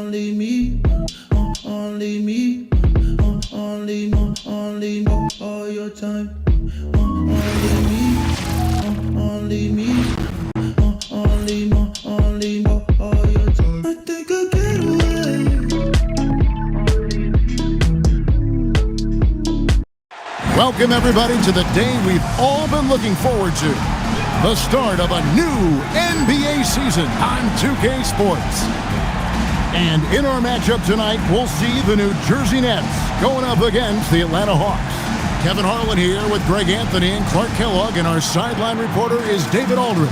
only me, only me, only me, all your time. Only me, only me, only me, all your time. I think I get away. Welcome everybody to the day we've all been looking forward to. The start of a new NBA season on 2K Sports. And in our matchup tonight, we'll see the New Jersey Nets going up against the Atlanta Hawks. Kevin Harlan here with Greg Anthony and Clark Kellogg, and our sideline reporter is David Aldridge.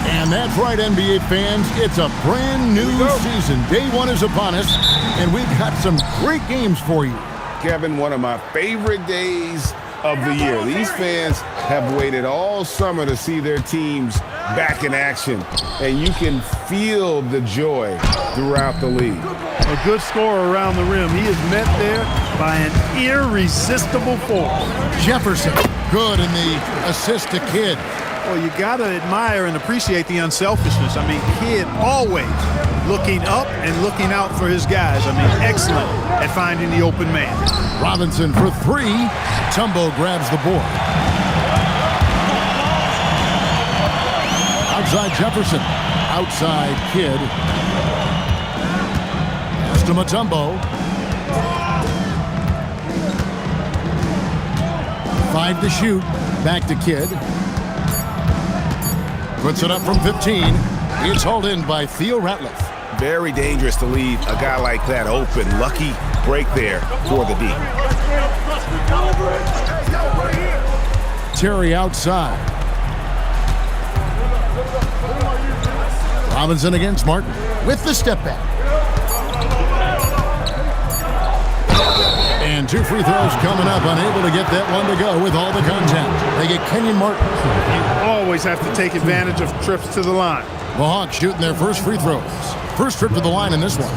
And that's right, NBA fans, it's a brand new season. Day one is upon us, and we've got some great games for you. Kevin, one of my favorite days of the year. These fans have waited all summer to see their teams back in action, and you can feel the joy throughout the league. A good scorer around the rim. He is met there by an irresistible force. Jefferson, good in the assist to Kidd. Well, you got to admire and appreciate the unselfishness. I mean, Kidd always looking up and looking out for his guys. I mean, excellent at finding the open man. Robinson for three. Tumbo grabs the board. Outside Jefferson. Outside Kidd. Pass to Mutombo. 5 to shoot. Back to Kidd. Puts it up from 15. It's hauled in by Theo Ratliff. Very dangerous to leave a guy like that open. Lucky break there for the D. Terry outside. Robinson against Martin with the step back. And 2 free throws coming up, unable to get that one to go with all the contact. They get Kenyon Martin. You always have to take advantage of trips to the line. The Hawks shooting their first free throws. First trip to the line in this one.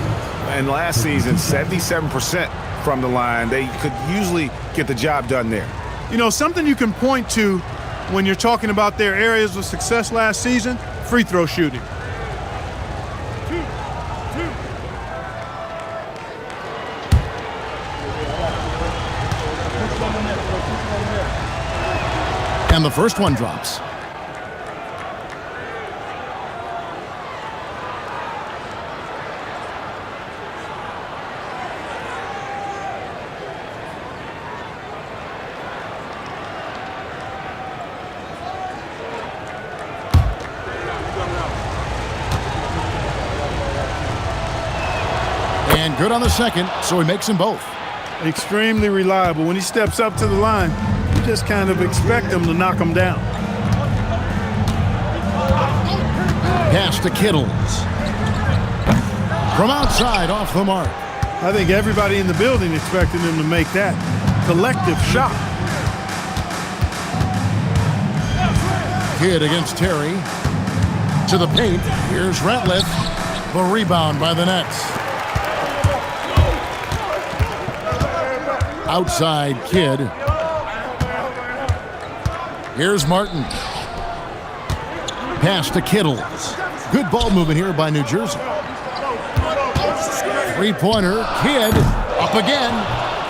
And last season, 77% from the line. They could usually get the job done there. You know, something you can point to when you're talking about their areas of success last season, free throw shooting. And the first one drops. And good on the second, so he makes them both. Extremely reliable. When he steps up to the line, you just kind of expect him to knock him down. Pass to Kittles. From outside, off the mark. I think everybody in the building expected him to make that collective shot. Kidd against Terry. To the paint. Here's Ratliff. The rebound by the Nets. Outside Kidd. Here's Martin. Pass to Kittles. Good ball movement here by New Jersey. Three-pointer. Kidd up again.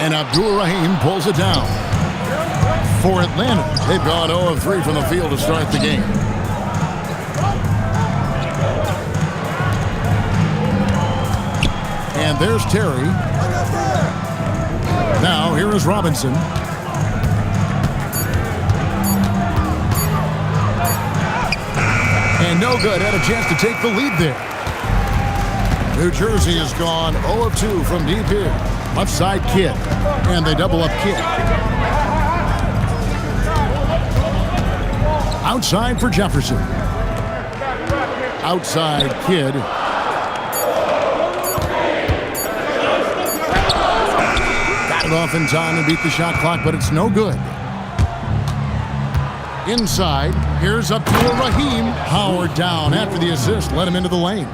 And Abdur-Rahim pulls it down. For Atlanta, they've gone 0 of 3 from the field to start the game. And there's Terry. Now, here is Robinson. And no good. Had a chance to take the lead there. New Jersey has gone 0 of 2 from deep here. Left side Kidd. And they double up Kidd. Outside for Jefferson. Outside Kidd. Off in time and beat the shot clock, but it's no good. Inside, here's Abdur-Rahim. Howard down after the assist, let him into the lane.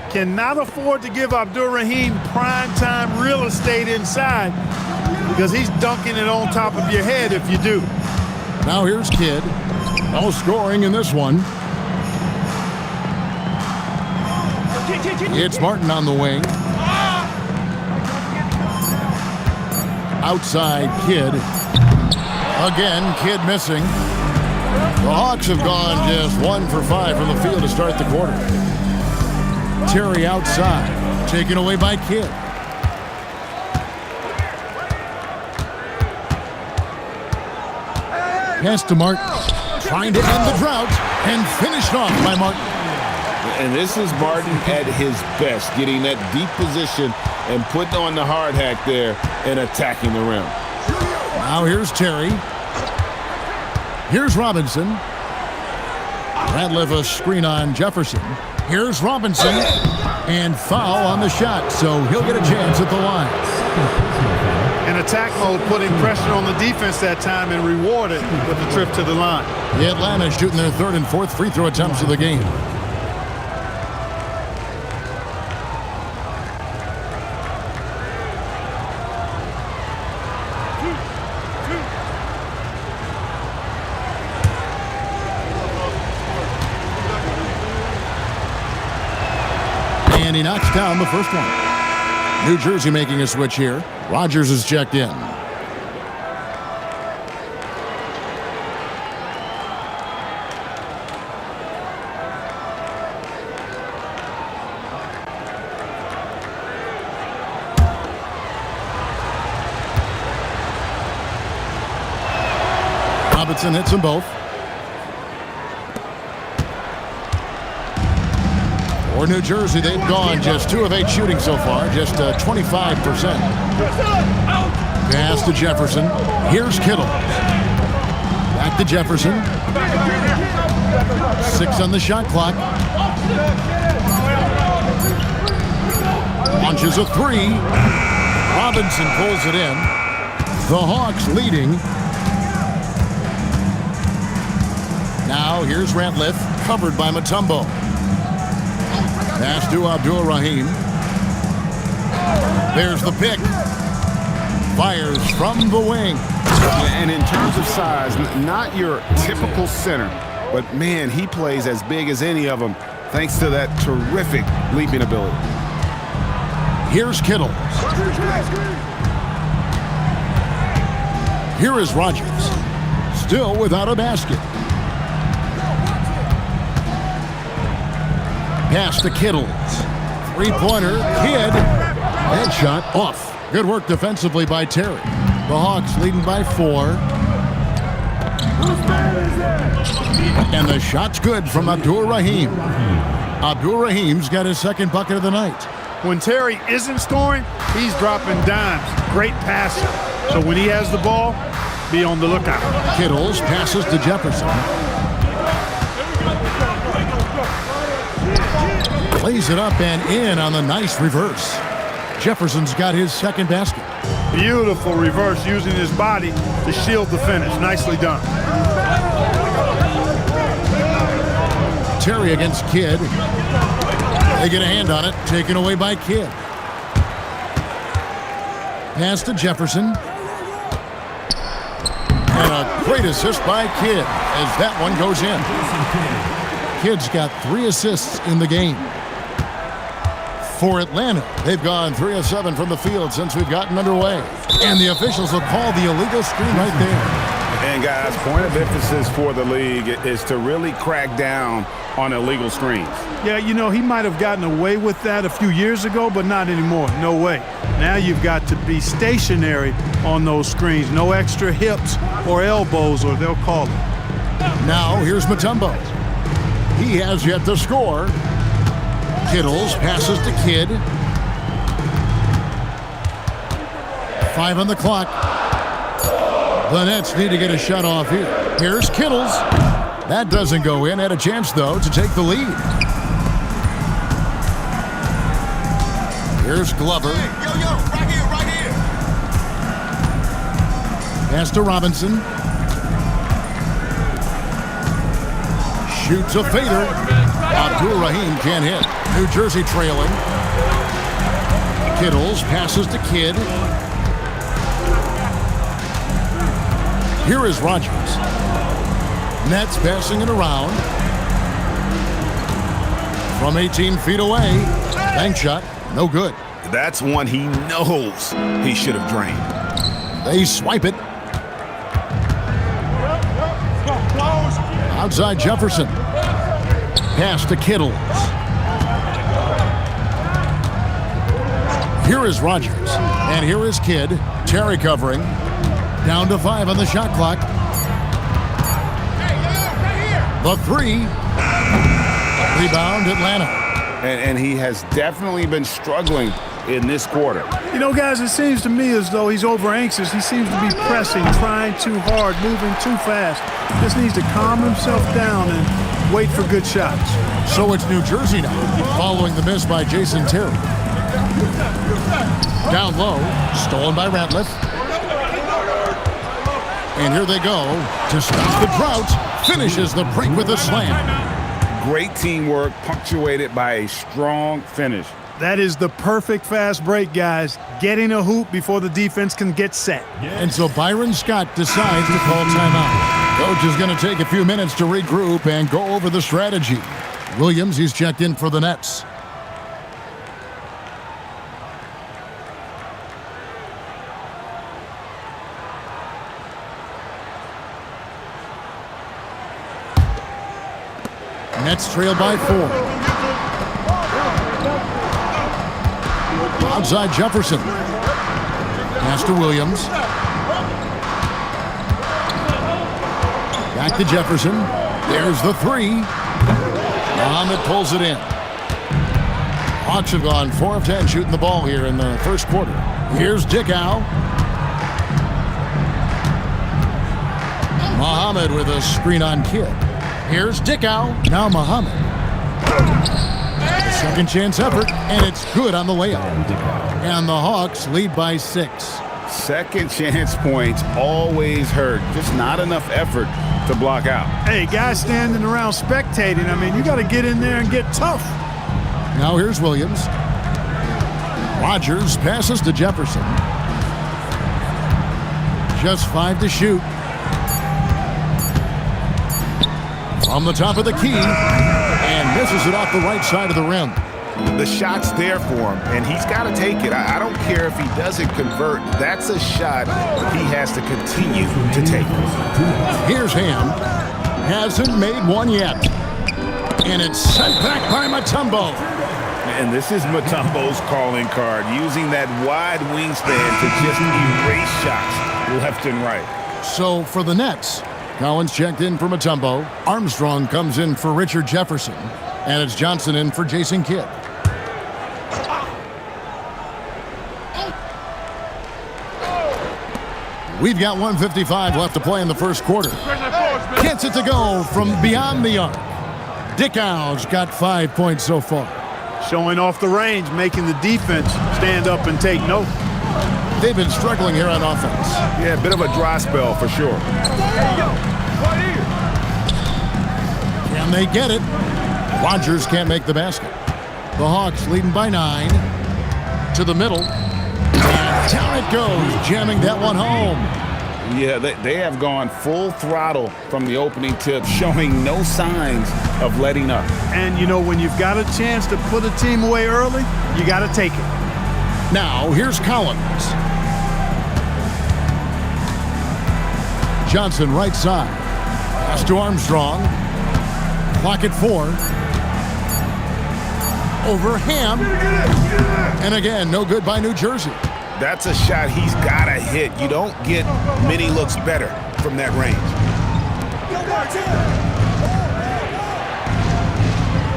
Cannot afford to give Abdur-Rahim prime-time real estate inside because he's dunking it on top of your head if you do. Now here's Kidd. No scoring in this one. It's Martin on the wing. Outside, Kidd. Again, Kidd missing. The Hawks have gone just 1 for 5 from the field to start the quarter. Terry outside, taken away by Kidd. Pass to Martin, trying to end the drought, and finished off by Martin. And this is Martin at his best, getting that deep position and putting on the hard hack there and attacking the rim. Now here's Terry. Here's Robinson. Ratliff a screen on Jefferson. Here's Robinson. And foul on the shot, so he'll get a chance at the line. In attack mode, putting pressure on the defense that time and rewarded with the trip to the line. The Atlanta shooting their 3rd and 4th free throw attempts of the game. And he knocks down the first one. New Jersey making a switch here. Rogers is checked in. Robinson hits them both. For New Jersey, they've gone just 2 of 8 shooting so far, just 25%. Pass to Jefferson. Here's Kittle. Back to Jefferson. 6 on the shot clock. Launches a 3. Robinson pulls it in. The Hawks leading. Now here's Ratliff, covered by Mutombo. Pass to Abdul-Rahim. There's the pick. Fires from the wing. And in terms of size, not your typical center, but man, he plays as big as any of them thanks to that terrific leaping ability. Here's Kittle. Here is Rogers. Still without a basket. Pass to Kittle. 3-pointer. Kidd. Headshot off. Good work defensively by Terry. The Hawks leading by 4. And the shot's good from Abdul-Rahim. Abdul-Rahim's got his 2nd bucket of the night. When Terry isn't scoring, he's dropping dimes. Great passer. So when he has the ball, be on the lookout. Kittles passes to Jefferson. Plays it up and in on the nice reverse. Jefferson's got his 2nd basket. Beautiful reverse using his body to shield the finish. Nicely done. Terry against Kidd. They get a hand on it, taken away by Kidd. Pass to Jefferson. And a great assist by Kidd as that one goes in. Kidd's got 3 assists in the game. For Atlanta, they've gone 3 of 7 from the field since we've gotten underway. And the officials will call the illegal screen right there. And guys, point of emphasis for the league is to really crack down on illegal screens. Yeah, you know, he might have gotten away with that a few years ago, but not anymore. No way. Now you've got to be stationary on those screens. No extra hips or elbows, or they'll call it. Now here's Mutombo. He has yet to score. Kittles passes to Kidd. 5 on the clock. The Nets need to get a shot off here. Here's Kittles. That doesn't go in. Had a chance, though, to take the lead. Here's Glover. Hey, yo, right here. Pass to Robinson. Shoots a fader. Abdul-Rahim can't hit. New Jersey trailing. Kittles passes to Kidd. Here is Rogers. Nets passing it around. From 18 feet away. Bank shot, no good. That's one he knows he should have drained. They swipe it. Outside Jefferson. Pass to Kittles. Here is Rogers. And here is Kidd. Terry covering. Down to 5 on the shot clock. The 3. Rebound Atlanta. And he has definitely been struggling in this quarter. You know, guys, it seems to me as though he's over anxious. He seems to be pressing, trying too hard, moving too fast. Just needs to calm himself down and wait for good shots. So it's New Jersey now, following the miss by Jason Terry. Down low, stolen by Ratliff. And here they go to stop the drought. Finishes the break with a slam. Great teamwork, punctuated by a strong finish. That is the perfect fast break, guys. Getting a hoop before the defense can get set. And so Byron Scott decides to call timeout. Coach is going to take a few minutes to regroup and go over the strategy. Williams, he's checked in for the Nets. Nets trail by 4. Outside Jefferson. Pass to Williams. Back to Jefferson. There's the 3. Muhammad pulls it in. Hawks have gone 4 of 10 shooting the ball here in the first quarter. Here's Dickow. Muhammad with a screen on Kidd. Here's Dickow. Now Muhammad. A second chance effort, and it's good on the layup. And the Hawks lead by 6. Second chance points always hurt. Just not enough effort to block out. Hey, guys standing around spectating, I mean, you got to get in there and get tough. Now here's Williams. Rogers passes to Jefferson. Just 5 to shoot. From the top of the key, and misses it off the right side of the rim. The shot's there for him, and he's got to take it. I don't care if he doesn't convert. That's a shot he has to continue to take. Here's Ham. Hasn't made one yet. And it's sent back by Mutombo. And this is Mutombo's calling card, using that wide wingspan to just erase shots left and right. So for the Nets, Collins checked in for Mutombo. Armstrong comes in for Richard Jefferson. And it's Johnson in for Jason Kidd. We've got 1:55 left to play in the first quarter. Gets it to go from beyond the arc. Dickow's got 5 points so far. Showing off the range, making the defense stand up and take note. They've been struggling here on offense. Yeah, a bit of a dry spell for sure. Can they get it? Rogers can't make the basket. The Hawks leading by 9. To the middle. And down it goes, jamming that one home. Yeah, they have gone full throttle from the opening tip, showing no signs of letting up. And, you know, when you've got a chance to put a team away early, you got to take it. Now, here's Collins. Johnson right side. Pass to Armstrong. Clock at 4. Over Ham. And again, no good by New Jersey. That's a shot he's got to hit. You don't get many looks better from that range.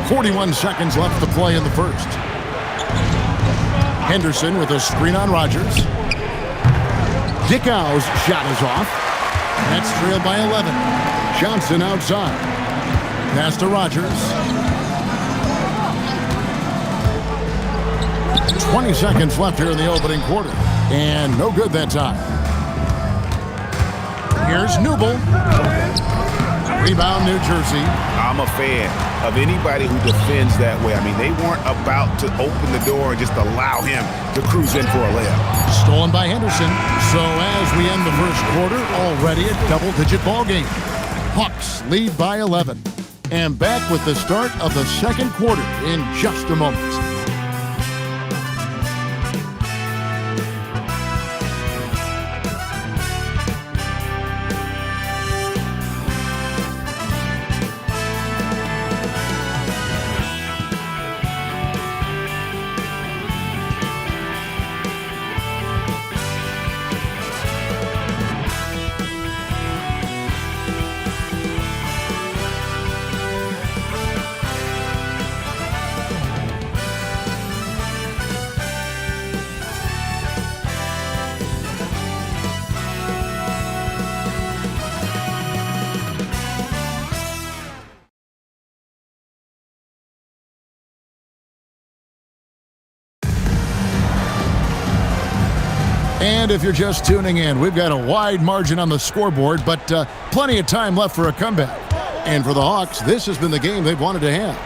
41 seconds left to play in the first. Henderson with a screen on Rogers. Dickow's shot is off. That's trailed by 11. Johnson outside. Pass to Rogers. 20 seconds left here in the opening quarter. And no good that time. Here's Newble. Rebound, New Jersey. I'm a fan of anybody who defends that way. I mean, they weren't about to open the door and just allow him to cruise in for a layup. Stolen by Henderson. So as we end the first quarter, already a double-digit ball game. Hawks lead by 11. And back with the start of the second quarter in just a moment. And if you're just tuning in, we've got a wide margin on the scoreboard, but plenty of time left for a comeback. And for the Hawks, this has been the game they've wanted to have.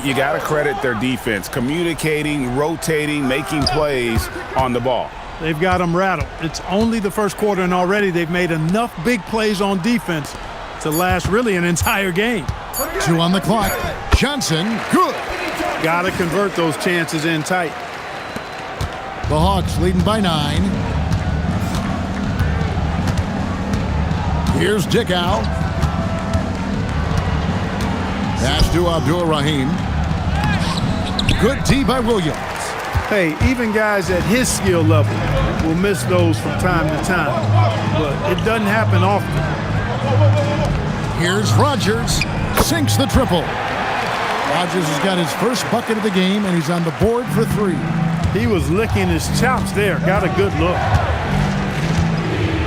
You got to credit their defense, communicating, rotating, making plays on the ball. They've got them rattled. It's only the first quarter, and already they've made enough big plays on defense to last really an entire game. 2 on the clock. Johnson, good. Got to convert those chances in tight. The Hawks leading by 9. Here's Dickow. Pass to Abdul-Rahim. Good D by Williams. Hey, even guys at his skill level will miss those from time to time, but it doesn't happen often. Here's Rogers. Sinks the triple. Rogers has got his first bucket of the game, and he's on the board for 3. He was licking his chops there. Got a good look.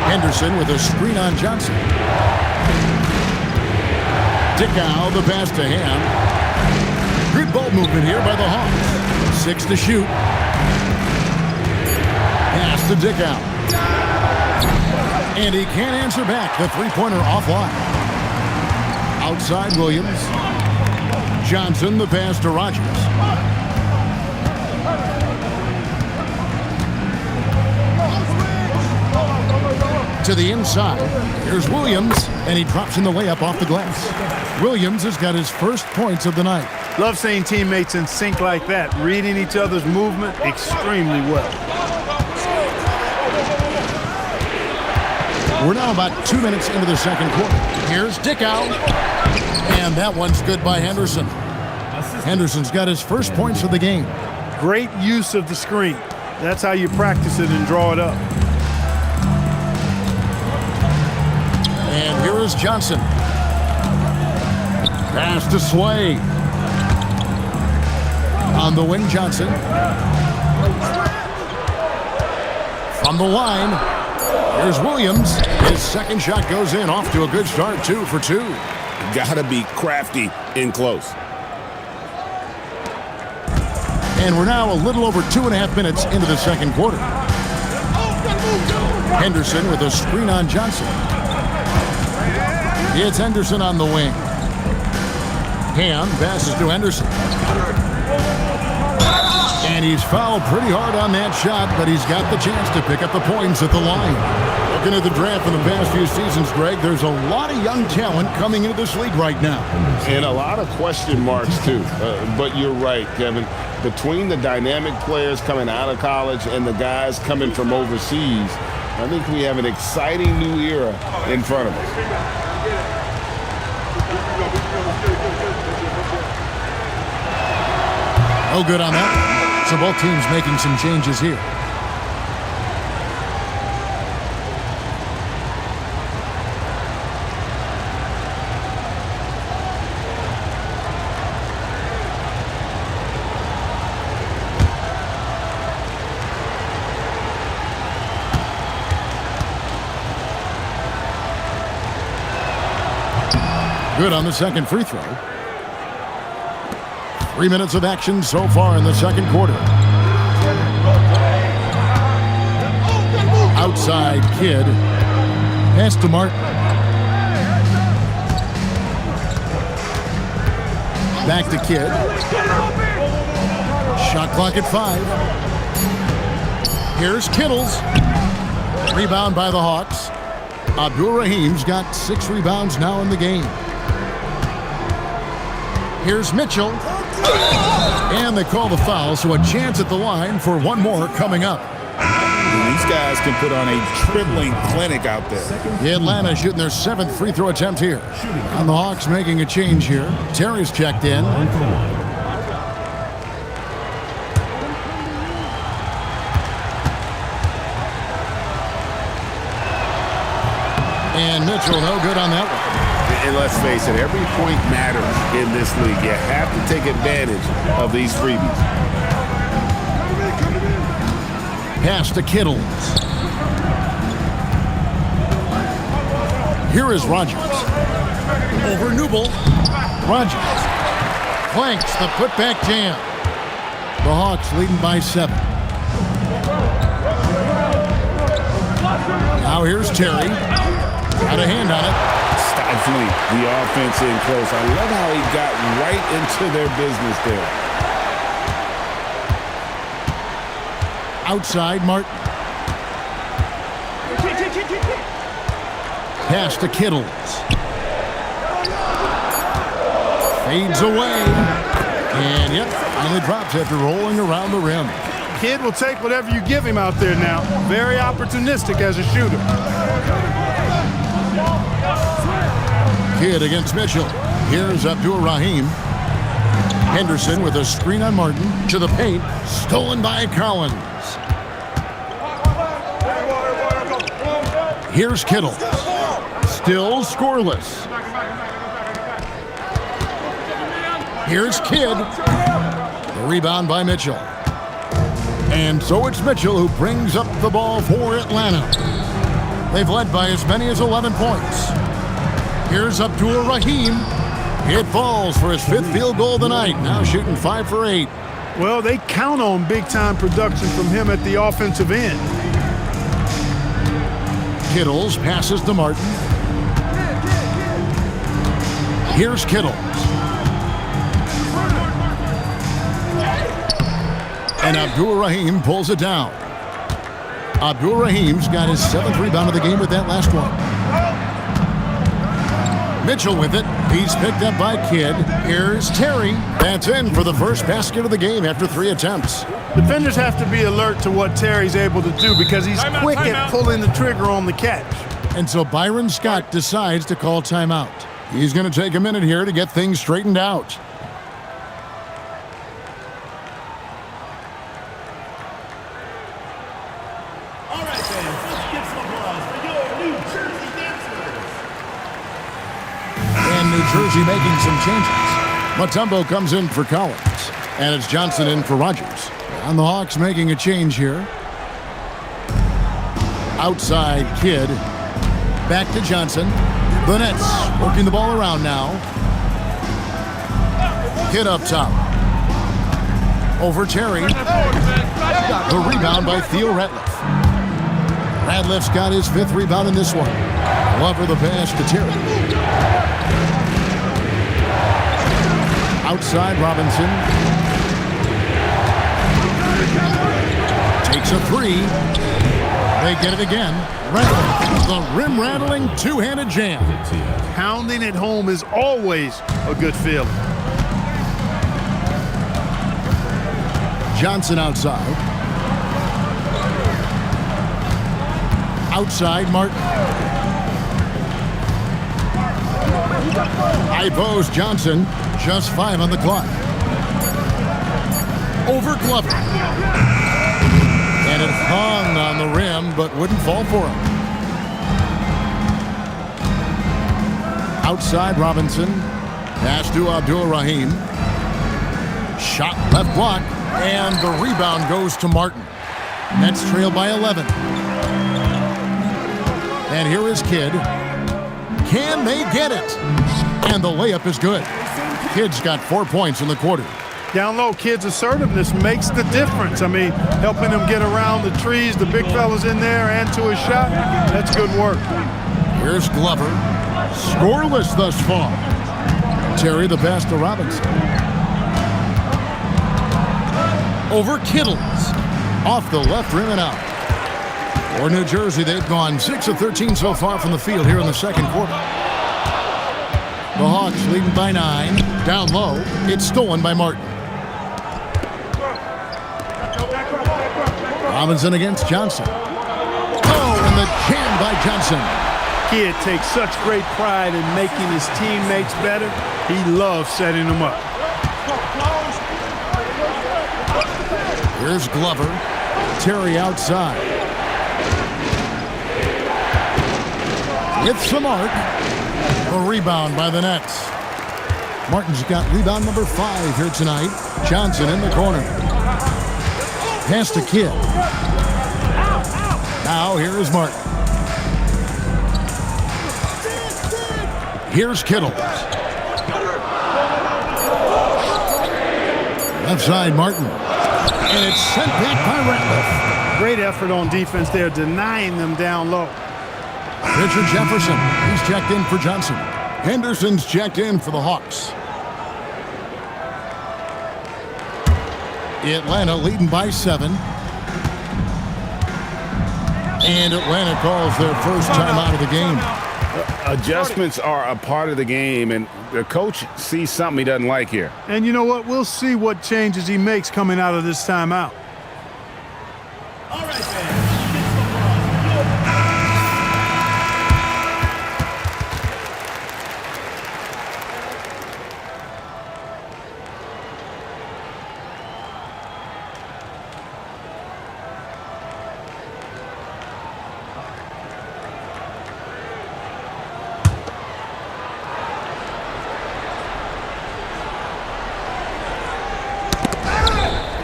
Henderson with a screen on Johnson. Dickow, the pass to Ham. Good ball movement here by the Hawks. 6 to shoot. Pass to Dickow. And he can't answer back. The three-pointer offline. Outside Williams. Johnson, the pass to Rogers. To the inside. Here's Williams, and he drops in the layup off the glass. Williams has got his first points of the night. Love seeing teammates in sync like that, reading each other's movement extremely well. We're now about 2 minutes into the second quarter. Here's Dickow, and that one's good by Henderson. Henderson's got his first points of the game. Great use of the screen. That's how you practice it and draw it up. And here is Johnson. Pass to Sway. On the wing, Johnson. From the line, here's Williams. His second shot goes in. Off to a good start, 2 for 2. Got to be crafty in close. And we're now a little over 2.5 minutes into the second quarter. Henderson with a screen on Johnson. It's Henderson on the wing. Ham passes to Henderson. And he's fouled pretty hard on that shot, but he's got the chance to pick up the points at the line. Looking at the draft in the past few seasons, Greg, there's a lot of young talent coming into this league right now. And a lot of question marks, too. But you're right, Kevin. Between the dynamic players coming out of college and the guys coming from overseas, I think we have an exciting new era in front of us. No good on that. So both teams making some changes here. Good on the second free throw. 3 minutes of action so far in the second quarter. Outside Kidd. Pass to Martin. Back to Kidd. Shot clock at 5. Here's Kittles. Rebound by the Hawks. Abdul-Rahim's got 6 rebounds now in the game. Here's Mitchell. And they call the foul, so a chance at the line for one more coming up. These guys can put on a dribbling clinic out there. Atlanta shooting their 7th free throw attempt here. And the Hawks making a change here. Terry's checked in. And Mitchell, no good on that one. And let's face it, every point matters in this league. You have to take advantage of these freebies. Pass to Kittles. Here is Rogers. Over Newble. Rogers clanks the putback jam. The Hawks leading by 7. Now here's Terry. Got a hand on it. Stifling the offense in close. I love how he got right into their business there. Outside, Martin. Pass to Kittles. Fades away. And, yep, finally drops after rolling around the rim. Kid will take whatever you give him out there now. Very opportunistic as a shooter. Kidd against Mitchell. Here's Abdur-Rahim. Henderson with a screen on Martin. To the paint. Stolen by Collins. Here's Kittle. Still scoreless. Here's Kidd. The rebound by Mitchell. And so it's Mitchell who brings up the ball for Atlanta. They've led by as many as 11 points. Here's Abdur-Rahim. It falls for his 5th field goal of the night. Now shooting 5 for 8. Well, they count on big-time production from him at the offensive end. Kittles passes to Martin. Here's Kittles. And Abdur-Rahim pulls it down. Abdur-Rahim's got his 7th rebound of the game with that last one. Mitchell with it. He's picked up by Kidd. Here's Terry. That's in for the first basket of the game after 3 attempts. Defenders have to be alert to what Terry's able to do because he's quick at pulling the trigger on the catch. And so Byron Scott decides to call timeout. He's going to take a minute here to get things straightened out. New Jersey making some changes. Mutombo comes in for Collins, and it's Johnson in for Rogers. And the Hawks making a change here. Outside Kidd. Back to Johnson. The Nets working the ball around now. Kidd up top. Over Terry. The rebound by Theo Ratliff. Ratliff's got his 5th rebound in this one. Glover the pass to Terry. Outside Robinson. Takes a 3. They get it again. Ratliff, the rim-rattling two-handed jam. Pounding it home is always a good feeling. Johnson outside. Outside Martin. High post Johnson. Just 5 on the clock. Over Glover. And it hung on the rim, but wouldn't fall for him. Outside Robinson. Pass to Abdur-Rahim. Shot left block. And the rebound goes to Martin. Nets trail by 11. And here is Kidd. Can they get it? And the layup is good. Kidd's got 4 points in the quarter. Down low, Kidd's assertiveness makes the difference. I mean, helping him get around the trees, the big fellas in there, and to his shot. That's good work. Here's Glover. Scoreless thus far. Terry the pass to Robinson. Over Kittles. Off the left rim and out. For New Jersey, they've gone 6 of 13 so far from the field here in the second quarter. The Hawks leading by 9. Down low. It's stolen by Martin. Robinson against Johnson. Oh, and the jam by Johnson. Kidd takes such great pride in making his teammates better. He loves setting them up. Here's Glover. Terry outside. With some arc. A rebound by the Nets. Martin's got rebound number 5 here tonight. Johnson in the corner. Pass to Kidd. Now here is Martin. Here's Kittles. Left side Martin. And it's sent back by Ratliff. Great effort on defense there, denying them down low. Richard Jefferson, he's checked in for Johnson. Henderson's checked in for the Hawks. Atlanta leading by 7. And Atlanta calls their first time out of the game. Adjustments are a part of the game, and the coach sees something he doesn't like here. And you know what? We'll see what changes he makes coming out of this timeout.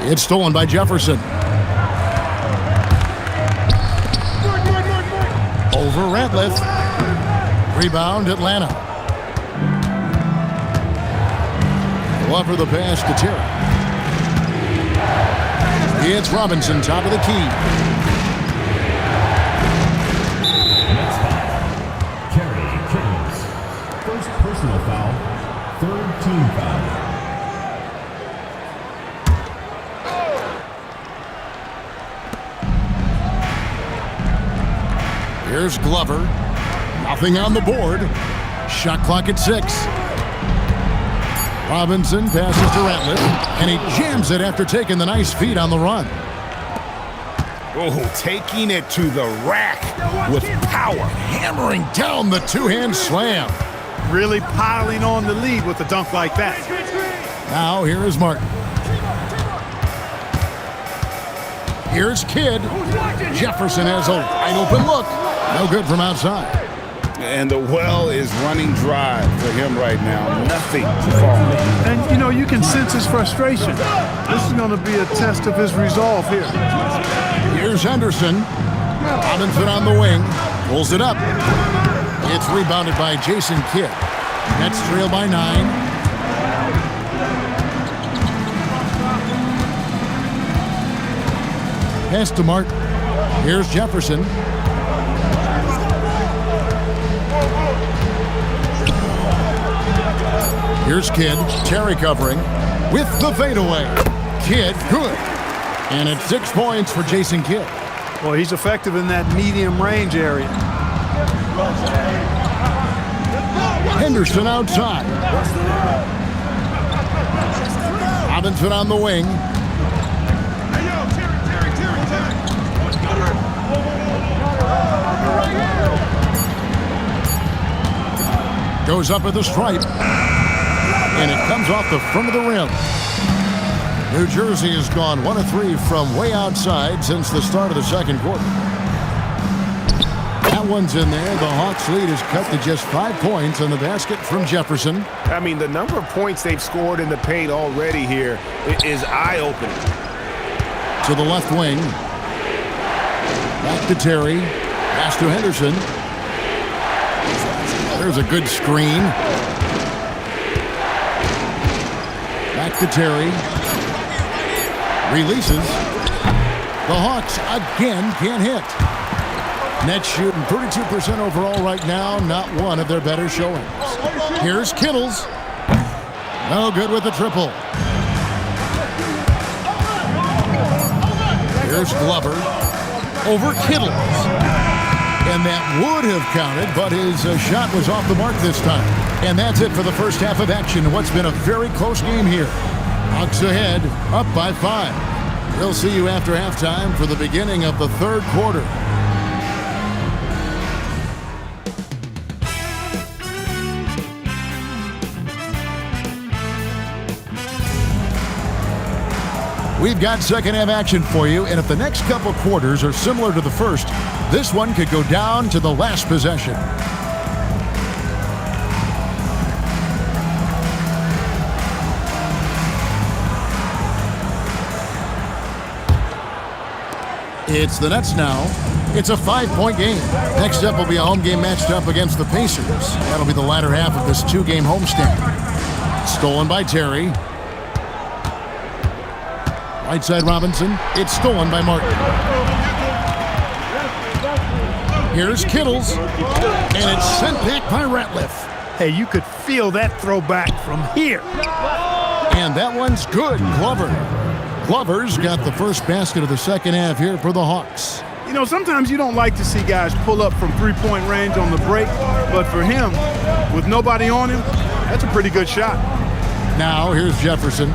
It's stolen by Jefferson. Over Ratliff. Rebound Atlanta. Glover the pass to Terry. It's Robinson, top of the key. Next foul, Terry Kittles. First personal foul, third team foul. Here's Glover. Nothing on the board. Shot clock at 6. Robinson passes to Ratliff, and he jams it after taking the nice feed on the run. Oh, taking it to the rack with power. Hammering down the two-hand slam. Really piling on the lead with a dunk like that. Now here is Martin. Here's Kidd. Jefferson has a wide open look. No good from outside. And the well is running dry for him right now. Nothing to fall. And, you know, you can sense his frustration. This is going to be a test of his resolve here. Here's Henderson. Robinson on the wing. Pulls it up. It's rebounded by Jason Kidd. Nets trail by 9. Pass to Martin. Here's Jefferson. Here's Kidd. Terry covering with the fadeaway. Kidd, good. And it's 6 points for Jason Kidd. Well, he's effective in that medium range area. Henderson outside. Robinson on the wing. Goes up at the stripe. And it comes off the front of the rim. New Jersey has gone 1 of 3 from way outside since the start of the second quarter. That one's in there. The Hawks lead is cut to just 5 points on the basket from Jefferson. I mean, the number of points they've scored in the paint already here is eye-opening. To the left wing. Back to Terry. Pass to Henderson. There's a good screen. Back to Terry. Releases. The Hawks again can't hit. Nets shooting 32% overall right now. Not one of their better showings. Here's Kittles. No good with the triple. Here's Glover. Over Kittles. And that would have counted, but his shot was off the mark this time. And that's it for the first half of action. What's been a very close game here. Hawks ahead, up by 5. We'll see you after halftime for the beginning of the third quarter. We've got second half action for you, and if the next couple quarters are similar to the first, this one could go down to the last possession. It's the Nets now. It's a 5-point game. Next up will be a home game matched up against the Pacers. That'll be the latter half of this 2-game homestand. Stolen by Terry. Right side Robinson. It's stolen by Martin. Here's Kittles. And it's sent back by Ratliff. Hey, you could feel that throwback from here. And that one's good. Glover's got the first basket of the second half here for the Hawks. You know, sometimes you don't like to see guys pull up from three-point range on the break, but for him, with nobody on him, that's a pretty good shot. Now here's Jefferson.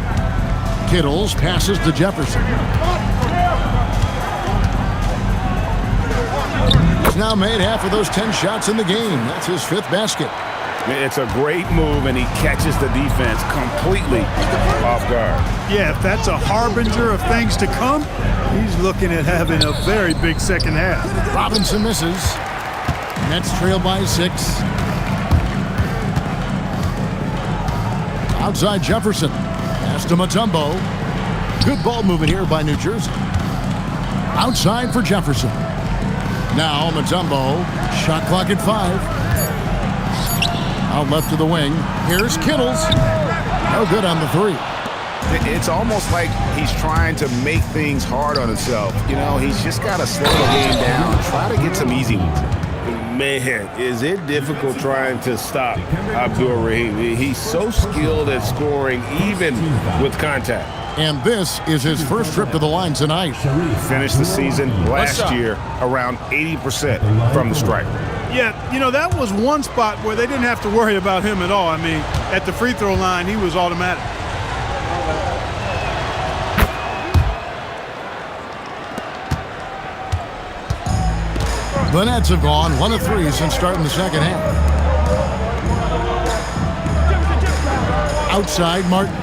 Kittles passes to Jefferson. He's now made half of those 10 shots in the game. That's his 5th basket. It's a great move, and he catches the defense completely off guard. Yeah, if that's a harbinger of things to come, he's looking at having a very big second half. Robinson misses. Nets trail by 6. Outside Jefferson. Pass to Mutombo. Good ball movement here by New Jersey. Outside for Jefferson. Now Mutombo. Shot clock at 5. Out left to the wing. Here's Kittles. No good on the 3. It's almost like he's trying to make things hard on himself. You know, he's just got to slow the game down, try to get some easy ones. Man, is it difficult trying to stop Abdul Rahim. He's so skilled at scoring, even with contact. And this is his first trip to the line tonight. Finished the season last year around 80% from the stripe. Yeah, you know, that was one spot where they didn't have to worry about him at all. I mean, at the free throw line, he was automatic. The Nets have gone 1 of 3 since starting the second half. Outside Martin.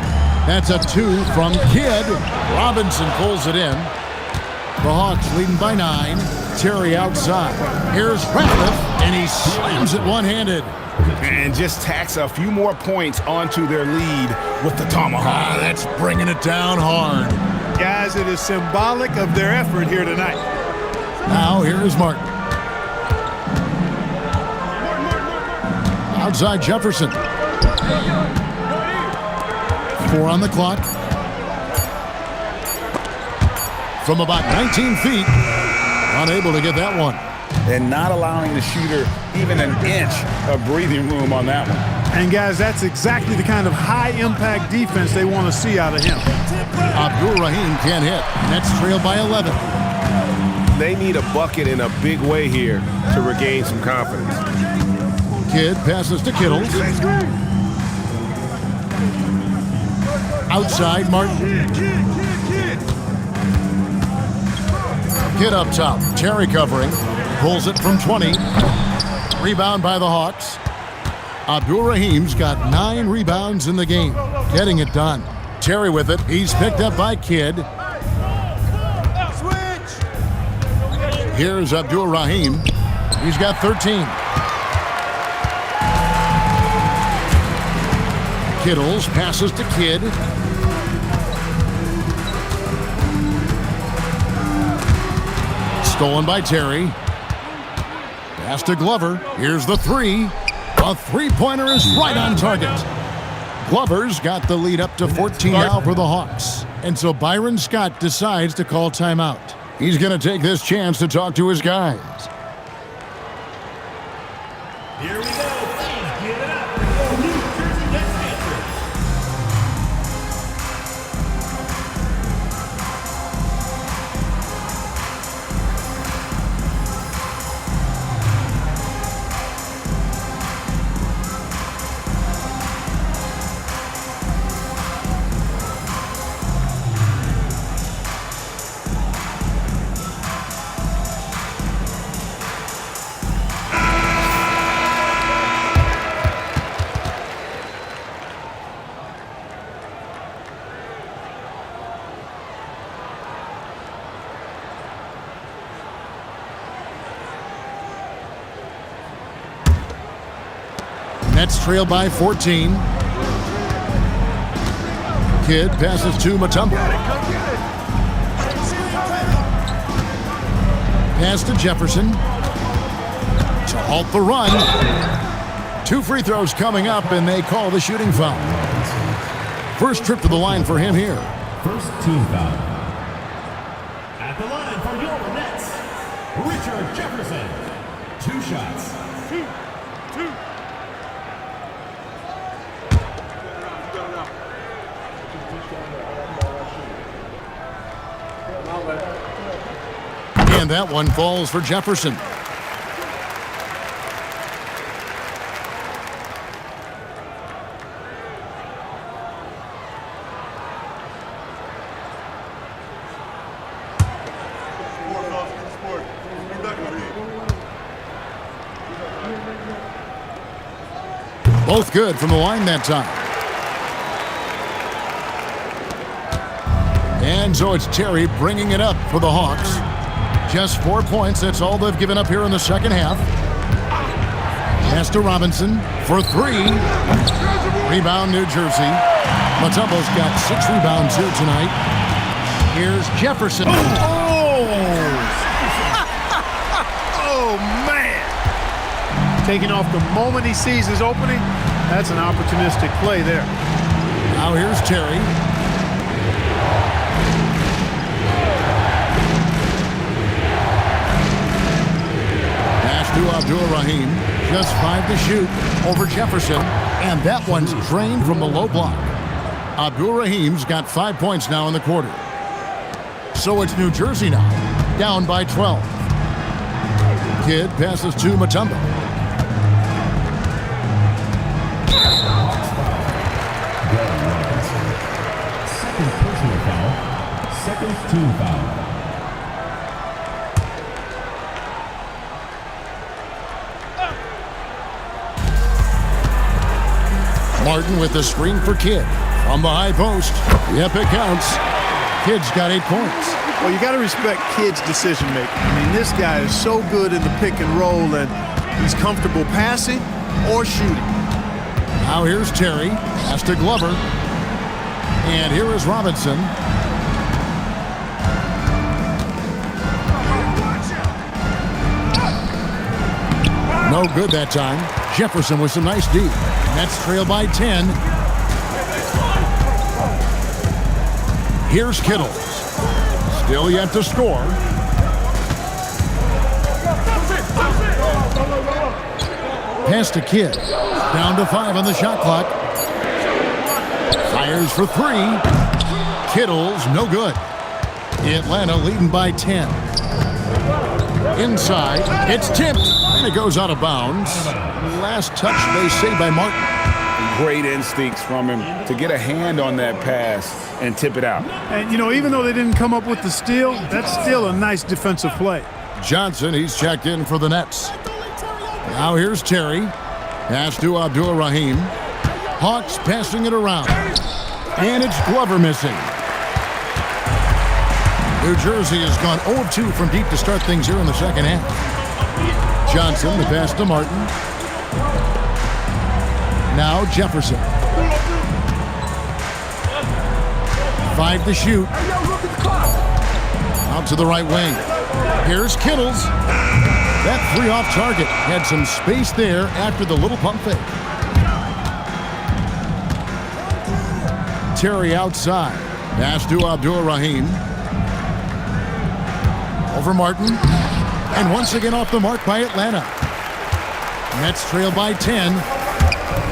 That's a 2 from Kidd. Robinson pulls it in. The Hawks leading by 9. Terry outside. Here's Ratliff, and he slams it one-handed. And just tacks a few more points onto their lead with the tomahawk. That's bringing it down hard. Guys, it is symbolic of their effort here tonight. Now here's Martin. Outside Jefferson. 4 on the clock. From about 19 feet. Unable to get that one. And not allowing the shooter even an inch of breathing room on that one. And guys, that's exactly the kind of high-impact defense they want to see out of him. Abdul Rahim can't hit. Nets trail by 11. They need a bucket in a big way here to regain some confidence. Kidd passes to Kittles. Outside Martin. Kidd up top. Terry covering. Pulls it from 20. Rebound by the Hawks. Abdul Rahim's got 9 rebounds in the game. Getting it done. Terry with it. He's picked up by Kidd. Here's Abdul Rahim. He's got 13. Kittles passes to Kidd. Stolen by Terry. Pass to Glover. Here's the 3. A three-pointer is right on target. Glover's got the lead up to 14 now for the Hawks. And so Byron Scott decides to call timeout. He's going to take this chance to talk to his guys. Here we go. Please give it up for New Jersey Nets answer. Nets trail by 14. Kidd passes to Mutombo. Pass to Jefferson. To halt the run. 2 free throws coming up, and they call the shooting foul. First trip to the line for him here. First team foul. Richard Jefferson. 2 shots. And that one falls for Jefferson. Both good from the line that time. And so it's Terry bringing it up for the Hawks. Just 4 points. That's all they've given up here in the second half. Pass to Robinson for 3. Rebound, New Jersey. Mutombo's got 6 rebounds here tonight. Here's Jefferson. Oh, man. Taking off the moment he sees his opening. That's an opportunistic play there. Now here's Terry. Pass to Abdul-Rahim. Just 5 to shoot over Jefferson. And that one's drained from the low block. Abdul-Rahim's got 5 points now in the quarter. So it's New Jersey now, down by 12. Kidd passes to Mutombo. Second personal foul. Second team foul. Martin with the screen for Kidd. From the high post. Yep, it counts. Kidd's got 8 points. Well, you got to respect Kidd's decision making. I mean, this guy is so good in the pick and roll, and he's comfortable passing or shooting. Now here's Terry. Pass to Glover. And here is Robinson. No good that time. Jefferson with some nice D. Nets trail by 10. Here's Kittle. Still yet to score. Pass to Kidd. Down to 5 on the shot clock. Fires for 3. Kittle's no good. Atlanta leading by 10. Inside, it's tipped, and it goes out of bounds. Last touch, they say, by Martin. Great instincts from him to get a hand on that pass and tip it out. And, you know, even though they didn't come up with the steal, that's still a nice defensive play. Johnson, he's checked in for the Nets. Now here's Terry. Pass to Abdul-Rahim. Hawks passing it around. And it's Glover missing. New Jersey has gone 0-2 from deep to start things here in the second half. Johnson, the pass to Martin. Now Jefferson. 5 to shoot. Out to the right wing. Here's Kittles. That 3 off target. Had some space there after the little pump fake. Terry outside. Pass to Abdul-Rahim. Over Martin. And once again off the mark by Atlanta. Nets trail by 10.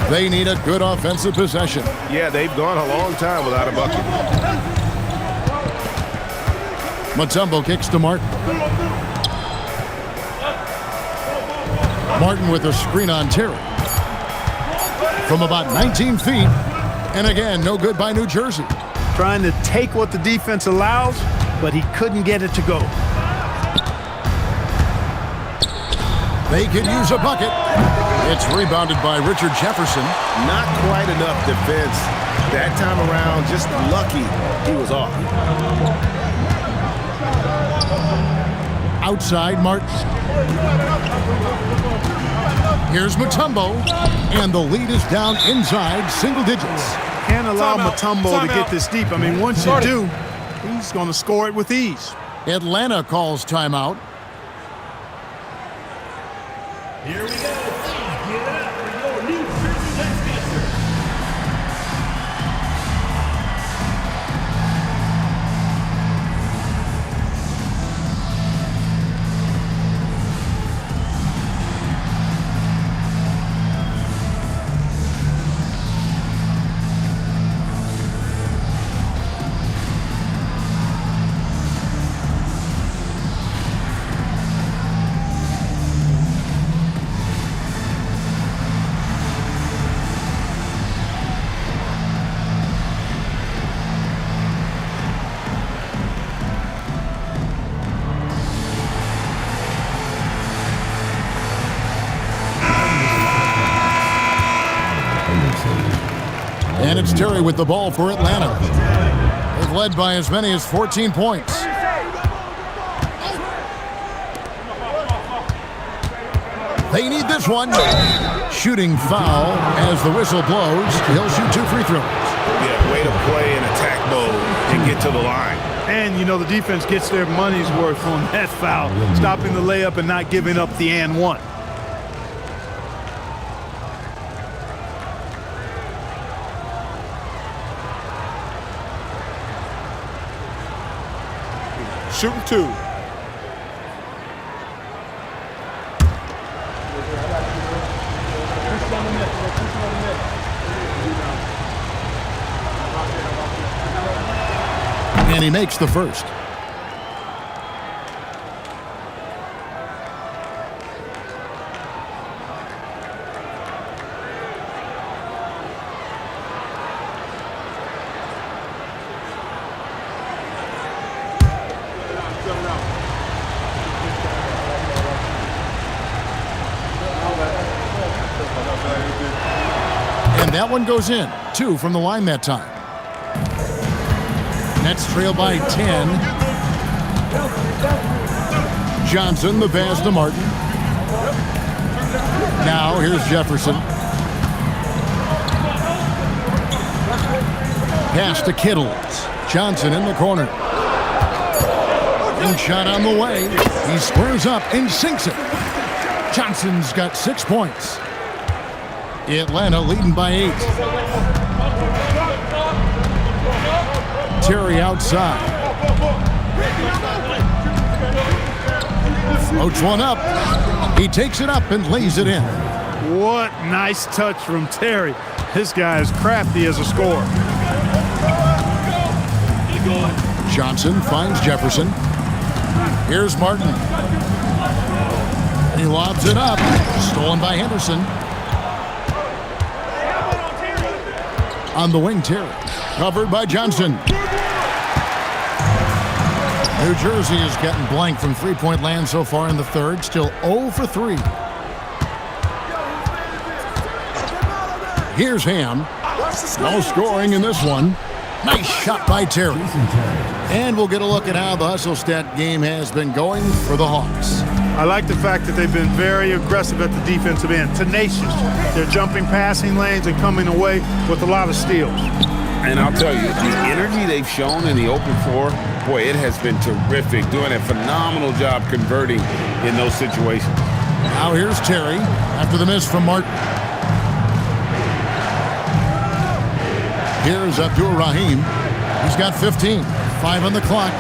They need a good offensive possession. Yeah, they've gone a long time without a bucket. Mutombo kicks to Martin. Martin with a screen on Terry. From about 19 feet. And again, no good by New Jersey. Trying to take what the defense allows, but he couldn't get it to go. They could use a bucket. It's rebounded by Richard Jefferson. Not quite enough defense. That time around, just lucky he was off. Outside, Martin. Here's Mutombo. And the lead is down inside single digits. Can't allow Mutombo to Timeout. get this deep. I mean, once you do, he's going to score it with ease. Atlanta calls timeout. Here we go. Please give it up for your New Jersey Nets dancer. Terry with the ball for Atlanta. They've led by as many as 14 points. They need this one. Shooting foul as the whistle blows. He'll shoot 2 free throws. Yeah, way to play in attack mode and get to the line. And, you know, the defense gets their money's worth on that foul, stopping the layup and not giving up the and one. Shooting 2. And he makes the first. And that one goes in. 2 from the line that time. Nets trail by 10. Johnson, the pass to Martin. Now here's Jefferson. Pass to Kittles. Johnson in the corner. And shot on the way. He squares up and sinks it. Johnson's got 6 points. Atlanta leading by 8. Terry outside. Floats one up. He takes it up and lays it in. What nice touch from Terry. This guy is crafty as a scorer. Johnson finds Jefferson. Here's Martin. He lobs it up. Stolen by Henderson. On the wing, Terry. Covered by Johnson. New Jersey is getting blank from three-point land so far in the third. Still 0 for 3. Here's Ham. No scoring in this one. Nice shot by Terry. And we'll get a look at how the hustle stat game has been going for the Hawks. I like the fact that they've been very aggressive at the defensive end. Tenacious. They're jumping passing lanes and coming away with a lot of steals. And I'll tell you, the energy they've shown in the open floor, boy, it has been terrific. Doing a phenomenal job converting in those situations. Now here's Terry after the miss from Martin. Here's Abdur Rahim. He's got 15. 5 on the clock.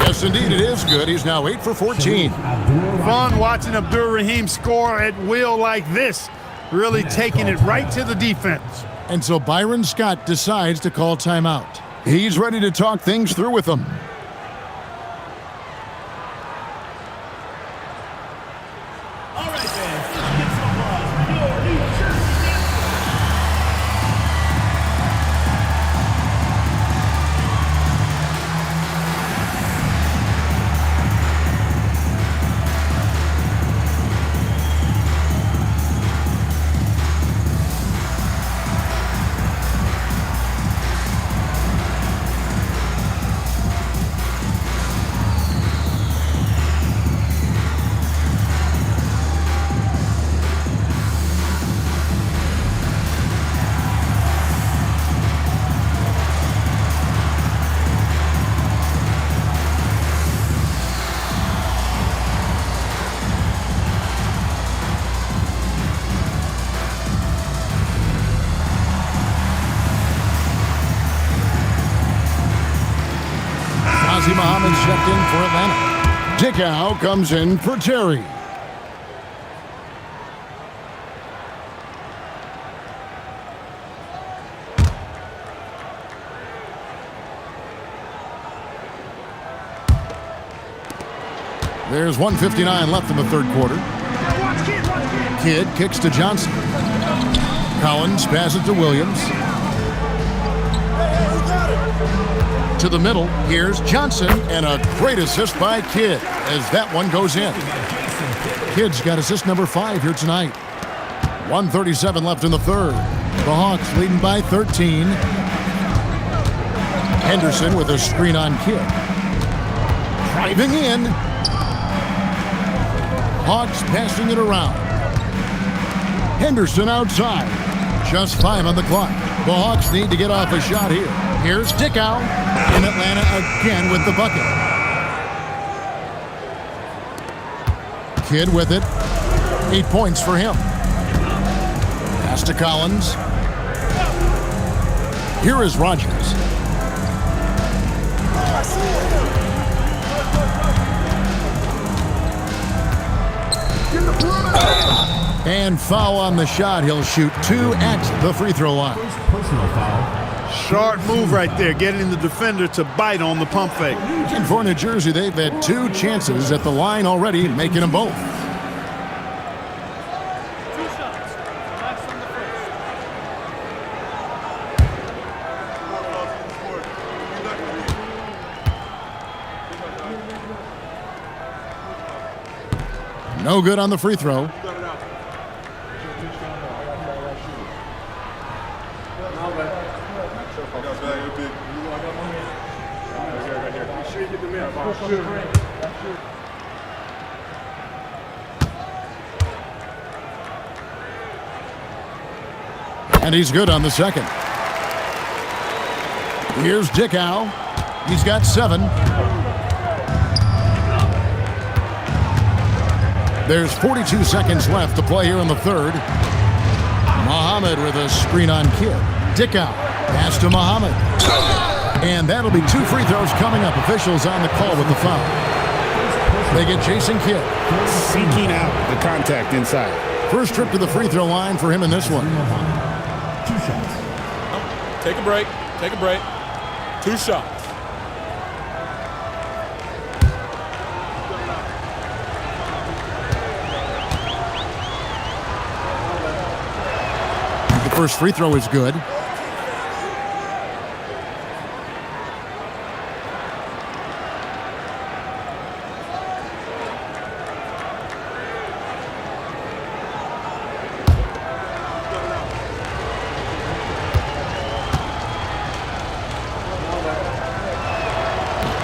Yes, indeed, it is good. He's now 8 for 14. Fun watching Abdur Rahim score at will like this. Really taking it right to the defense. And so Byron Scott decides to call timeout. He's ready to talk things through with them. All right, fans, let's get some applause for your New Jersey Nets. Muhammad checked in for Atlanta. Dickow comes in for Terry. There's 1:59 left in the third quarter. Kidd kicks to Johnson. Collins passes to Williams. To the middle, here's Johnson, and a great assist by Kidd as that one goes in. Kidd's got assist number 5 here tonight. 1:37 left in the third. The Hawks leading by 13. Henderson with a screen on Kidd. Driving in. Hawks passing it around. Henderson outside. Just 5 on the clock. The Hawks need to get off a shot here. Here's Dickow. And Atlanta again with the bucket. Kidd with it. 8 points for him. Pass to Collins. Here is Rogers. And foul on the shot. He'll shoot 2 at the free throw line. Personal foul. Short move right there, getting the defender to bite on the pump fake. And for New Jersey, they've had 2 chances at the line already, making them both. No good on the free throw. And he's good on the second. Here's Dickow. He's got 7. There's 42 seconds left to play here in the third. Muhammad with a screen on Kidd. Dickow. Pass to Muhammad. And that'll be 2 free throws coming up. Officials on the call with the foul. They get Jason Kidd. Seeking out the contact inside. First trip to the free throw line for him in this one. 2 shots. Take a break. Take a break. 2 shots. The first free throw is good.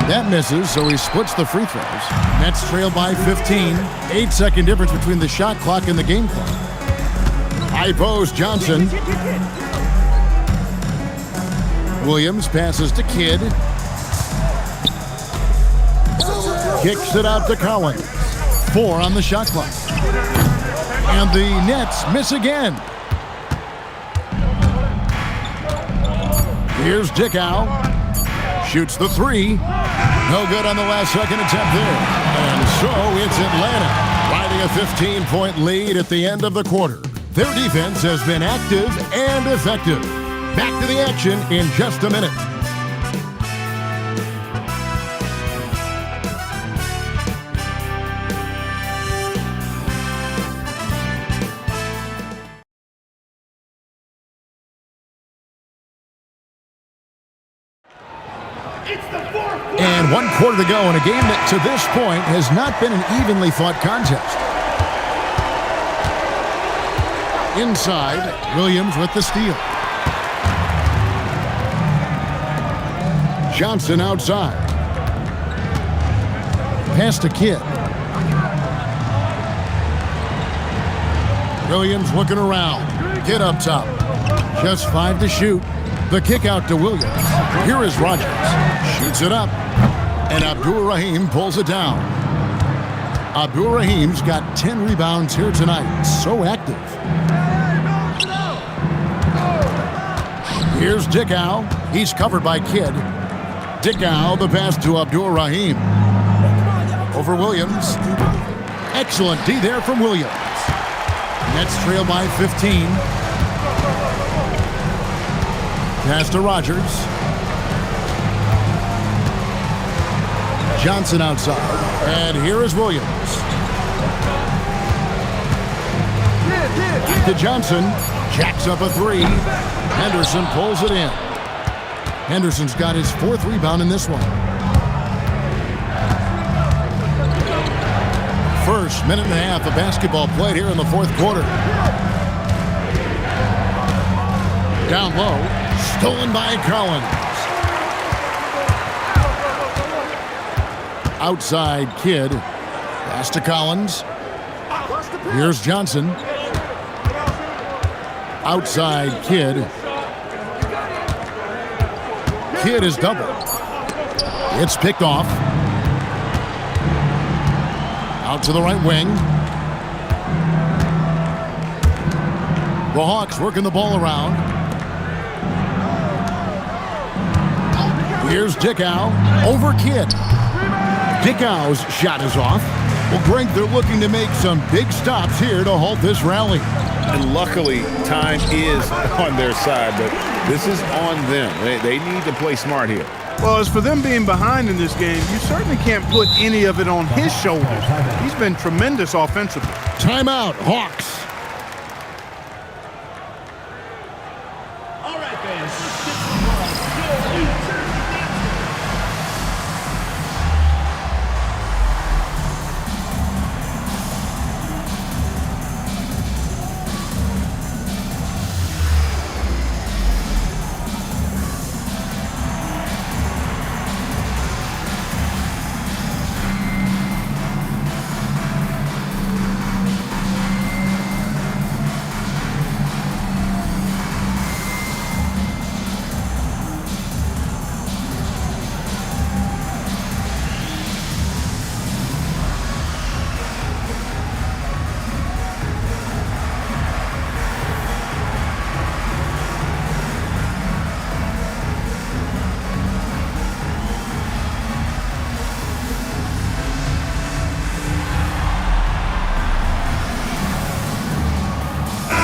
That misses, so he splits the free throws. Nets trail by 15. 8-second difference between the shot clock and the game clock. High post, Johnson. Williams passes to Kidd. Kicks it out to Collins. 4 on the shot clock. And the Nets miss again. Here's Dickow. Shoots the 3. No good on the last second attempt there. And so it's Atlanta riding a 15-point lead at the end of the quarter. Their defense has been active and effective. Back to the action in just a minute. And 1 quarter to go in a game that to this point has not been an evenly fought contest. Inside, Williams with the steal. Johnson outside. Pass to Kidd. Williams looking around. Kidd up top. Just 5 to shoot. The kick out to Williams. Here is Rogers. Shoots it up. And Abdur-Rahim pulls it down. Abdur-Rahim's got 10 rebounds here tonight. So active. Here's Dickow. He's covered by Kidd. Dickow, the pass to Abdur-Rahim. Over Williams. Excellent D there from Williams. Nets trail by 15. Pass to Rogers. Johnson outside. And here is Williams. Back to Johnson. Jacks up a 3. Henderson pulls it in. Henderson's got his 4th rebound in this one. First minute and a half of basketball played here in the 4th quarter. Down low. Stolen by Collins. Outside Kidd. Pass to Collins. Here's Johnson. Outside Kidd. Kidd is doubled. It's picked off. Out to the right wing. The Hawks working the ball around. Here's Dickau over Kidd. Dickau's shot is off. Well, Greg, they're looking to make some big stops here to halt this rally. And luckily, time is on their side, but this is on them. They need to play smart here. Well, as for them being behind in this game, you certainly can't put any of it on his shoulders. He's been tremendous offensively. Timeout, Hawks. All right, fans, let's get some love. Go, New Jersey Nets!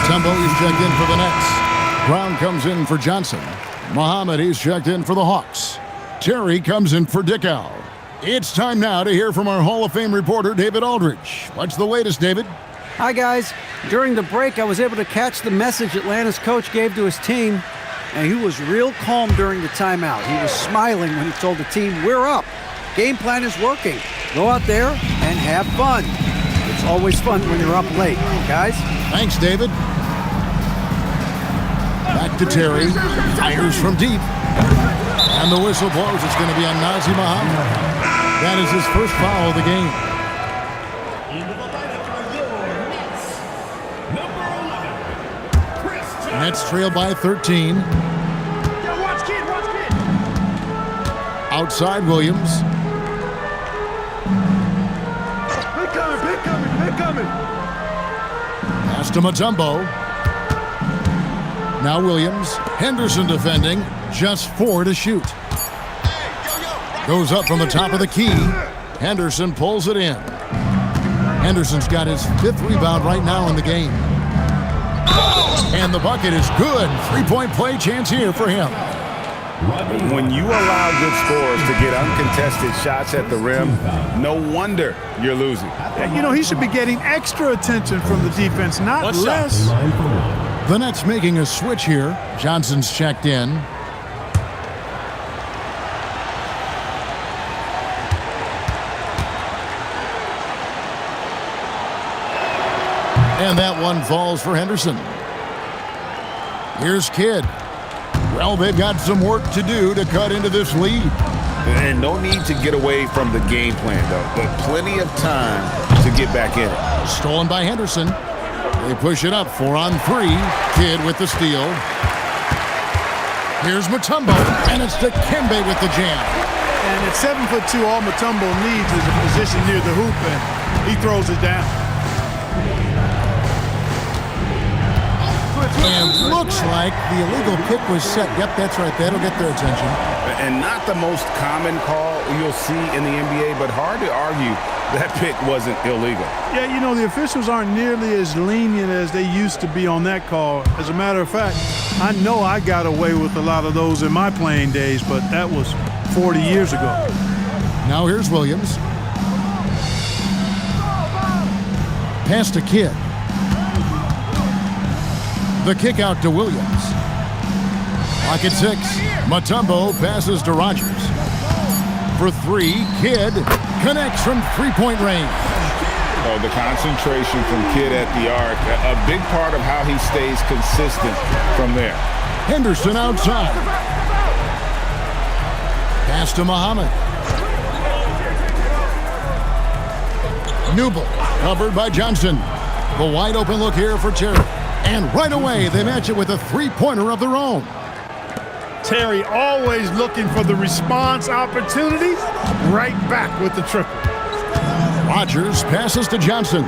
Mutombo is checked in for the Nets. Brown comes in for Johnson. Muhammad is checked in for the Hawks. Terry comes in for Dickau. It's time now to hear from our Hall of Fame reporter, David Aldridge. What's the latest, David? Hi, guys. During the break, I was able to catch the message Atlanta's coach gave to his team, and he was real calm during the timeout. He was smiling when he told the team, "We're up. Game plan is working. Go out there and have fun." It's always fun when you're up late, guys. Thanks, David. Back to Terry. Fires from deep. And the whistle blows. It's going to be on Nazr Mohammed. That is his first foul of the game. Into the lineup are your Nets. Number 11, Chris Johnson. Nets trail by 13. Watch kid. Outside Williams. They're coming. Pass to Mutombo. Now Williams. Henderson defending. Just 4 to shoot. Goes up from the top of the key. Henderson pulls it in. Henderson's got his 5th rebound right now in the game. And the bucket is good. 3-point play chance here for him. When you allow good scorers to get uncontested shots at the rim, no wonder you're losing. You know, he should be getting extra attention from the defense, not less. The Nets making a switch here. Johnson's checked in. And that one falls for Henderson. Here's Kidd. Well, they've got some work to do to cut into this lead. And no need to get away from the game plan, though. But plenty of time to get back in it. Stolen by Henderson. They push it up 4-on-3. Kidd with the steal. Here's Mutombo, and it's Dikembe with the jam. And at 7'2", all Mutombo needs is a position near the hoop, and he throws it down. And looks like the illegal kick was set. Yep, that's right. That'll get their attention. And not the most common call you'll see in the NBA, but hard to argue that pick wasn't illegal. Yeah, you know, the officials aren't nearly as lenient as they used to be on that call. As a matter of fact, I know I got away with a lot of those in my playing days, but that was 40 years ago. Now here's Williams. Pass to Kidd. The kick out to Williams. Clock at 6. Mutombo passes to Rogers. For 3, Kidd connects from 3-point range. Oh, the concentration from Kidd at the arc, a big part of how he stays consistent from there. Henderson outside. Pass to Muhammad. Newble covered by Johnson. The wide open look here for Terry. And right away, they match it with a three-pointer of their own. Terry always looking for the response opportunity. Right back with the triple. Rogers passes to Johnson.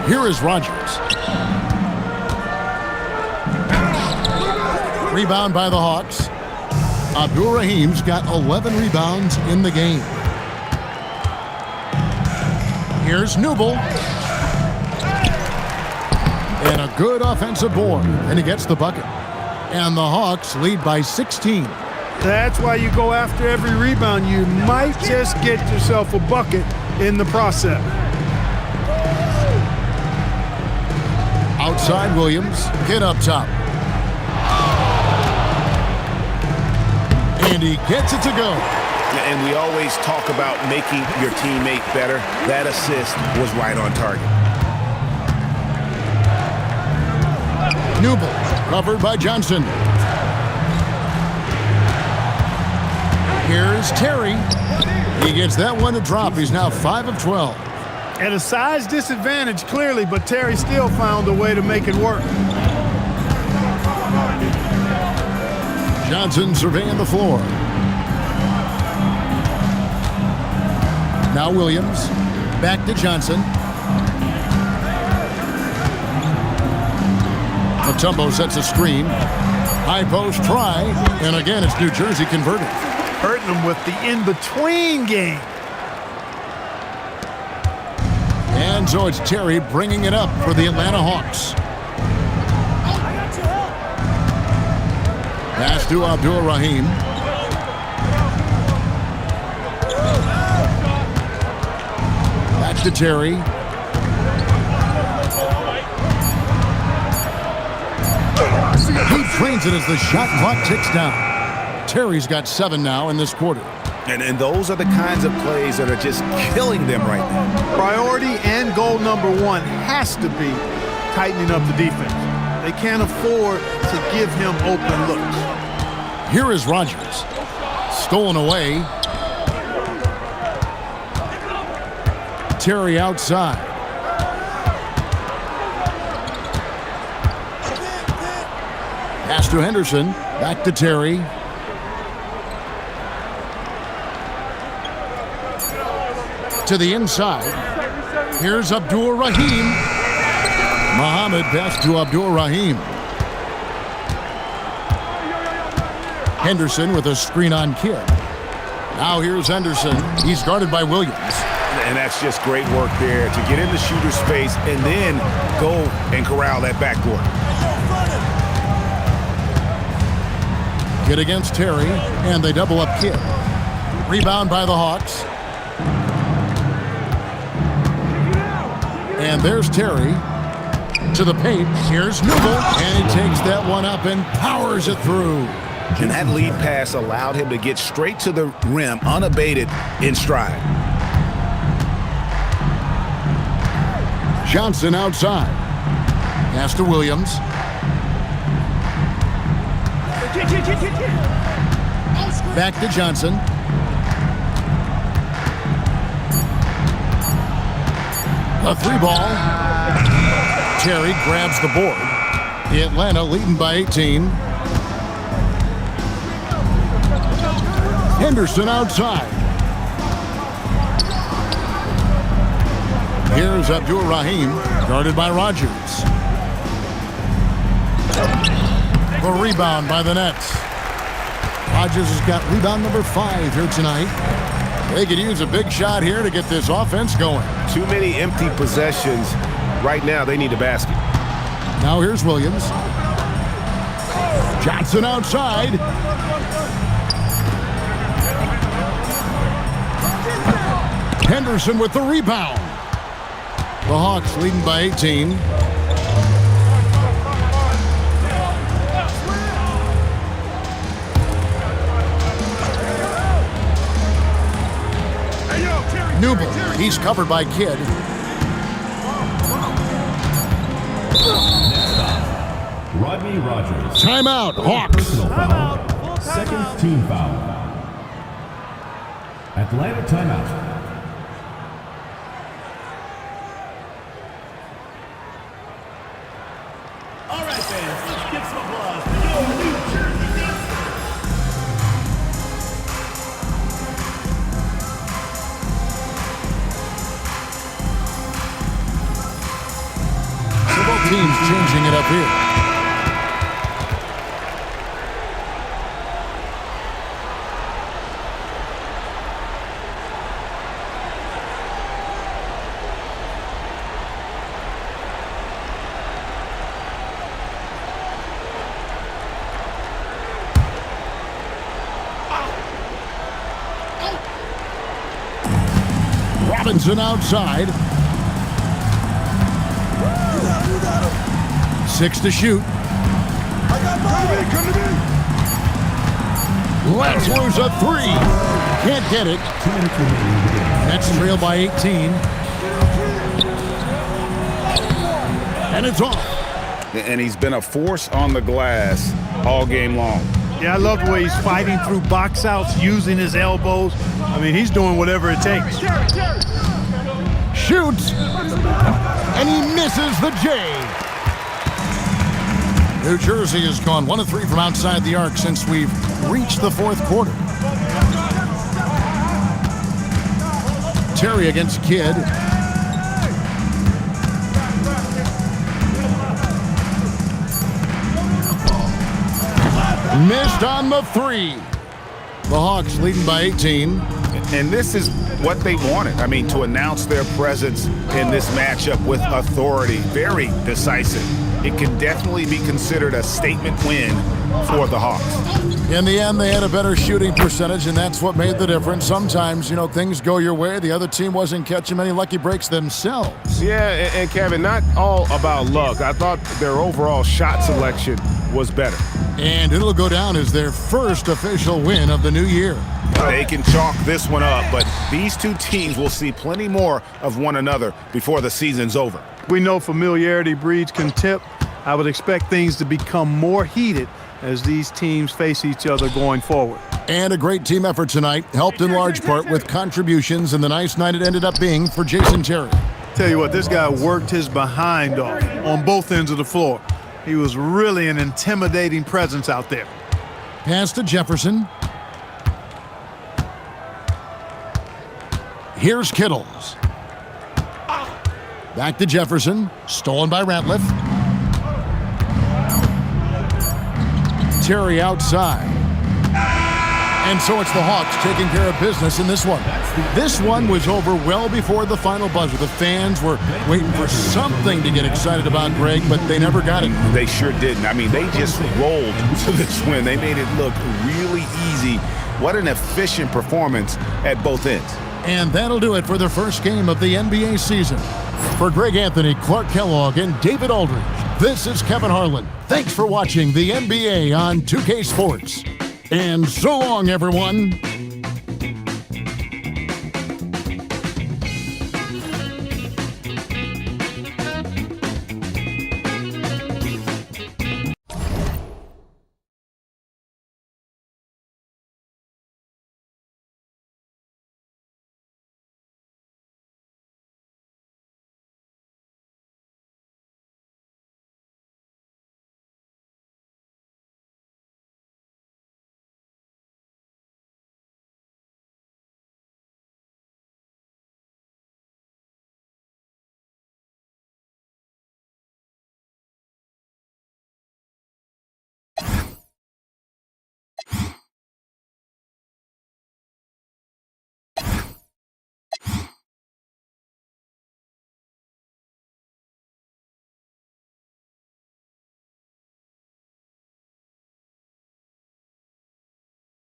Here is Rogers. Rebound by the Hawks. Abdul Rahim's got 11 rebounds in the game. Here's Newble. And a good offensive board. And he gets the bucket. And the Hawks lead by 16. That's why you go after every rebound. You might just get yourself a bucket in the process. Outside Williams. Get up top. And he gets it to go. And we always talk about making your teammate better. That assist was right on target. Newble, covered by Johnson. Here's Terry. He gets that one to drop. He's now 5 of 12. At a size disadvantage, clearly, but Terry still found a way to make it work. Johnson surveying the floor. Now Williams. Back to Johnson. Mutombo sets a screen. High post try. And again, it's New Jersey converted. Hurting them with the in-between game. And so it's Terry bringing it up for the Atlanta Hawks. Pass to Abdul Rahim. Back to Terry. He trains it as the shot clock ticks down. Terry's got 7 now in this quarter. And those are the kinds of plays that are just killing them right now. Priority and goal number one has to be tightening up the defense. They can't afford to give him open looks. Here is Rogers. Stolen away. Terry outside. Pass to Henderson. Back to Terry. To the inside. Here's Abdul Rahim. Muhammad pass to Abdul Rahim. Henderson with a screen on Kidd. Now here's Henderson. He's guarded by Williams. And that's just great work there to get in the shooter's space and then go and corral that backcourt. Kidd against Terry, and they double up Kidd. Rebound by the Hawks. And there's Terry to the paint. Here's Newble, and he takes that one up and powers it through. And that lead pass allowed him to get straight to the rim unabated in stride. Johnson outside. Pass to Williams. Back to Johnson. A 3-ball. Terry grabs the board. Atlanta leading by 18. Henderson outside. Here's Abdul Rahim, guarded by Rogers. The rebound by the Nets. Rogers has got rebound number 5 here tonight. They could use a big shot here to get this offense going. Too many empty possessions. Right now, they need a basket. Now here's Williams. Johnson outside. Henderson with the rebound. The Hawks leading by 18. Newble, he's covered by Kidd. Rodney Rogers. Timeout, Hawks. Personal foul. Second team foul. Atlanta timeout. All right, fans, let's give some applause to your New Jersey Nets. So both teams changing it up here. Robinson outside. 6 to shoot. Let's lose a 3. Can't get it. Nets trail by 18. And it's off. And he's been a force on the glass all game long. Yeah, I love the way he's fighting through box outs, using his elbows. I mean, he's doing whatever it takes. Shoots. And he misses the J. New Jersey has gone 1 of 3 from outside the arc since we've reached the fourth quarter. Terry against Kidd. Missed on the 3. The Hawks leading by 18. And this is what they wanted. I mean, to announce their presence in this matchup with authority, very decisive. It can definitely be considered a statement win for the Hawks. In the end, they had a better shooting percentage, and that's what made the difference. Sometimes, things go your way. The other team wasn't catching many lucky breaks themselves. Yeah, and Kevin, not all about luck. I thought their overall shot selection was better. And it'll go down as their first official win of the new year. They can chalk this one up, but these two teams will see plenty more of one another before the season's over. We know familiarity breeds contempt. I would expect things to become more heated as these teams face each other going forward. And a great team effort tonight, helped in large part with contributions in the nice night it ended up being for Jason Terry. Tell you what, this guy worked his behind off on both ends of the floor. He was really an intimidating presence out there. Pass to Jefferson. Here's Kittles. Back to Jefferson. Stolen by Ratliff. Terry outside. And so it's the Hawks taking care of business in this one. This one was over well before the final buzzer. The fans were waiting for something to get excited about, Greg, but they never got it. They sure didn't. I mean, they just rolled to this win. They made it look really easy. What an efficient performance at both ends. And that'll do it for the first game of the NBA season. For Greg Anthony, Clark Kellogg, and David Aldridge, this is Kevin Harlan. Thanks for watching the NBA on 2K Sports. And so long, everyone.